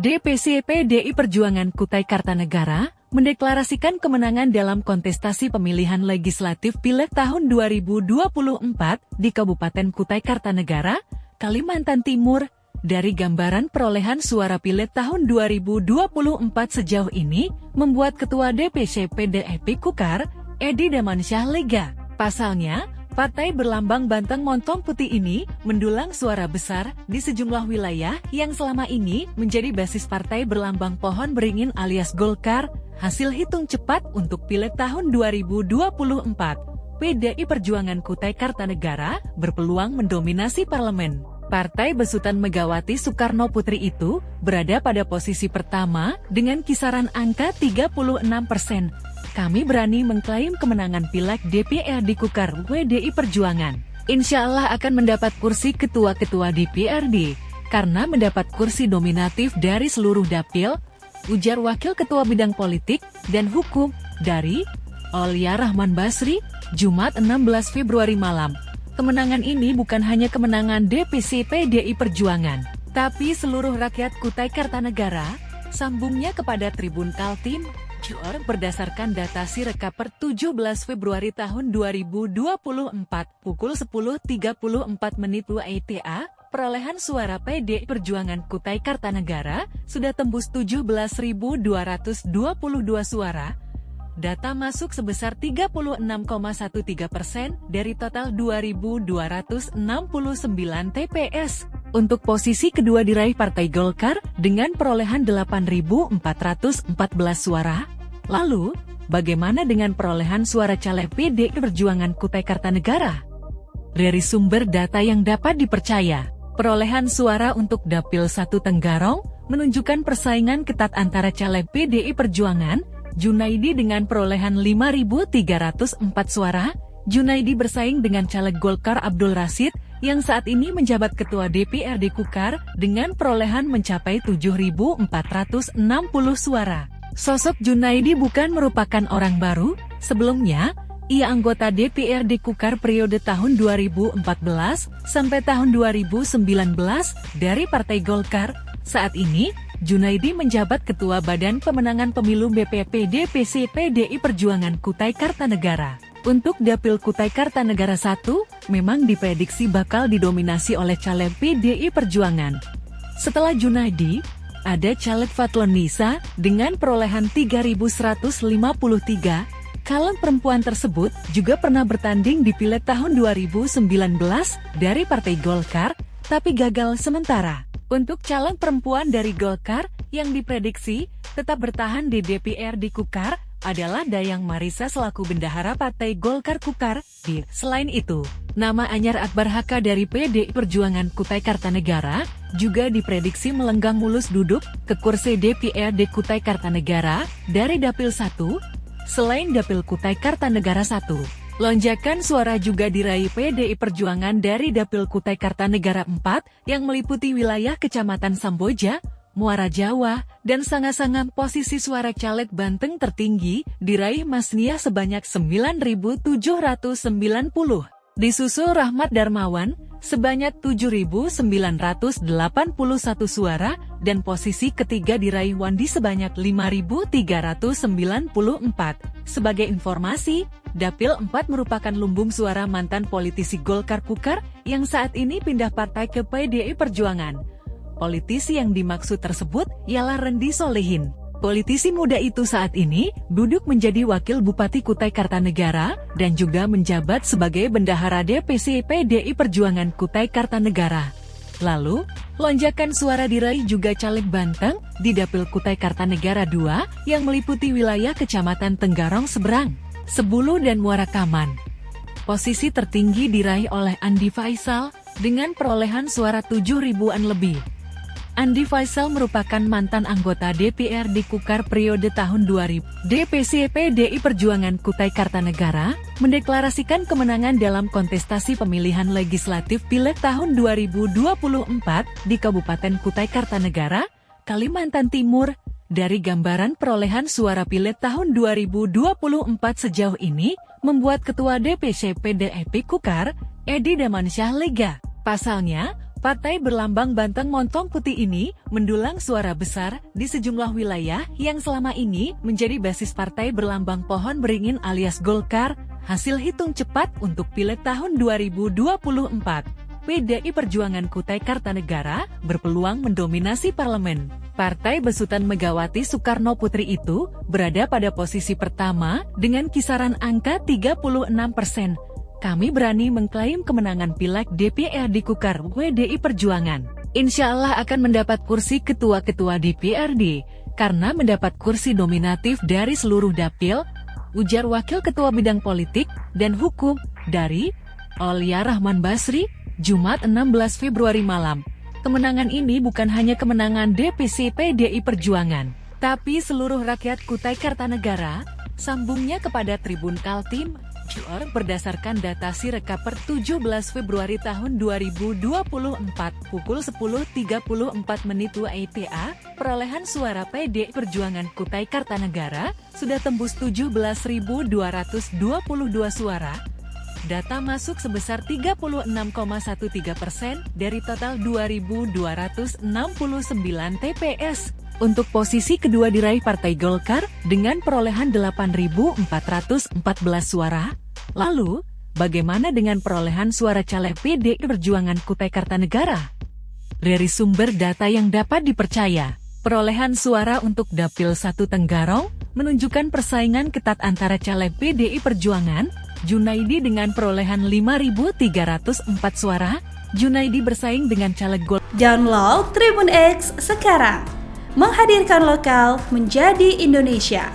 DPC PDI Perjuangan Kutai Kartanegara mendeklarasikan kemenangan dalam kontestasi pemilihan legislatif Pileg tahun 2024 di Kabupaten Kutai Kartanegara, Kalimantan Timur. Dari gambaran perolehan suara Pileg tahun 2024 sejauh ini, membuat Ketua DPC PDIP Kukar, Edi Damansyah lega. Pasalnya, partai berlambang banteng montong putih ini mendulang suara besar di sejumlah wilayah yang selama ini menjadi basis partai berlambang pohon beringin alias Golkar. Hasil hitung cepat untuk Pileg tahun 2024, PDI Perjuangan Kutai Kartanegara berpeluang mendominasi parlemen. Partai besutan Megawati Soekarno Putri itu berada pada posisi pertama dengan kisaran angka 36%. Kami berani mengklaim kemenangan Pileg DPRD Kukar PDI Perjuangan. Insya Allah akan mendapat kursi ketua-ketua DPRD, karena mendapat kursi nominatif dari seluruh dapil, ujar Wakil Ketua Bidang Politik dan Hukum dari Aulia Rahman Basri, Jumat 16 Februari malam. Kemenangan ini bukan hanya kemenangan DPC PDI Perjuangan, tapi seluruh rakyat Kutai Kartanegara, sambungnya kepada Tribun Kaltim. Berdasarkan data Sirekap per 17 Februari tahun 2024 pukul 10.34 WITA, perolehan suara PDI Perjuangan Kutai Kartanegara sudah tembus 17.222 suara. Data masuk sebesar 36,13% dari total 2.269 TPS. Untuk posisi kedua diraih Partai Golkar dengan perolehan 8.414 suara. Lalu, bagaimana dengan perolehan suara caleg PDI Perjuangan Kutai Kartanegara? Dari sumber data yang dapat dipercaya, perolehan suara untuk Dapil 1 Tenggarong menunjukkan persaingan ketat antara caleg PDI Perjuangan, Junaidi dengan perolehan 5.304 suara. Junaidi bersaing dengan caleg Golkar Abdul Rashid yang saat ini menjabat Ketua DPRD Kukar dengan perolehan mencapai 7.460 suara. Sosok Junaidi bukan merupakan orang baru. Sebelumnya, ia anggota DPRD Kukar periode tahun 2014 sampai tahun 2019 dari Partai Golkar. Saat ini, Junaidi menjabat Ketua Badan Pemenangan Pemilu BPP DPC PDI Perjuangan Kutai Kartanegara. Untuk Dapil Kutai Kartanegara 1, memang diprediksi bakal didominasi oleh caleg PDI Perjuangan. Setelah Junaidi, ada caleg Fatlon Nisa dengan perolehan 3.153. Calon perempuan tersebut juga pernah bertanding di Pileg tahun 2019 dari Partai Golkar, tapi gagal sementara. Untuk calon perempuan dari Golkar yang diprediksi tetap bertahan di DPRD Kukar adalah Dayang Marisa selaku bendahara Partai Golkar Kukar. Selain itu, nama Anyar Akbar Haka dari PDI Perjuangan Kutai Kartanegara juga diprediksi melenggang mulus duduk ke kursi DPRD Kutai Kartanegara dari Dapil 1. Selain Dapil Kutai Kartanegara 1, lonjakan suara juga diraih PDI Perjuangan dari Dapil Kutai Kartanegara 4 yang meliputi wilayah Kecamatan Samboja, Muara Jawa, dan Sanga-Sanga. Posisi suara caleg Banteng tertinggi diraih Masniah sebanyak 9.790. Disusul Rahmat Darmawan sebanyak 7.981 suara, dan posisi ketiga diraih Wandi sebanyak 5.394. Sebagai informasi, Dapil 4 merupakan lumbung suara mantan politisi Golkar Kukar yang saat ini pindah partai ke PDI Perjuangan. Politisi yang dimaksud tersebut ialah Rendi Solehin. Politisi muda itu saat ini duduk menjadi Wakil Bupati Kutai Kartanegara dan juga menjabat sebagai bendahara DPC PDI Perjuangan Kutai Kartanegara. Lalu, lonjakan suara diraih juga caleg Banteng di Dapil Kutai Kartanegara 2 yang meliputi wilayah Kecamatan Tenggarong Seberang, Sebulu dan Muara Kaman. Posisi tertinggi diraih oleh Andi Faisal dengan perolehan suara 7.000-an lebih. Andi Faisal merupakan mantan anggota DPRD Kukar periode tahun 2000. DPC PDI Perjuangan Kutai Kartanegara mendeklarasikan kemenangan dalam kontestasi pemilihan legislatif Pileg tahun 2024 di Kabupaten Kutai Kartanegara, Kalimantan Timur. Dari gambaran perolehan suara Pileg tahun 2024 sejauh ini, membuat Ketua DPC PDIP Kukar, Edi Damansyah lega. Pasalnya, Partai berlambang banteng montong putih ini mendulang suara besar di sejumlah wilayah yang selama ini menjadi basis partai berlambang pohon beringin alias Golkar. Hasil hitung cepat untuk Pileg tahun 2024, PDI Perjuangan Kutai Kartanegara berpeluang mendominasi parlemen. Partai besutan Megawati Soekarno Putri itu berada pada posisi pertama dengan kisaran angka 36%. Kami berani mengklaim kemenangan Pileg DPRD Kukar PDI Perjuangan. Insya Allah akan mendapat kursi ketua-ketua DPRD, karena mendapat kursi nominatif dari seluruh dapil, ujar Wakil Ketua Bidang Politik dan Hukum dari Aulia Rahman Basri, Jumat 16 Februari malam. Kemenangan ini bukan hanya kemenangan DPC PDI Perjuangan, tapi seluruh rakyat Kutai Kartanegara, sambungnya kepada Tribun Kaltim. Berdasarkan data Sirekap per 17 Februari tahun 2024 pukul 10.34 WITA, perolehan suara PDI Perjuangan Kutai Kartanegara sudah tembus 17.222 suara. Data masuk sebesar 36,13% dari total 2.269 TPS. Untuk posisi kedua diraih Partai Golkar dengan perolehan 8.414 suara. Lalu, bagaimana dengan perolehan suara caleg PDI Perjuangan Kutai Kartanegara? Dari sumber data yang dapat dipercaya, perolehan suara untuk Dapil 1 Tenggarong menunjukkan persaingan ketat antara caleg PDI Perjuangan, Junaidi dengan perolehan 5.304 suara. Junaidi bersaing dengan caleg Golkar. Download Tribun X sekarang. Menghadirkan lokal menjadi Indonesia.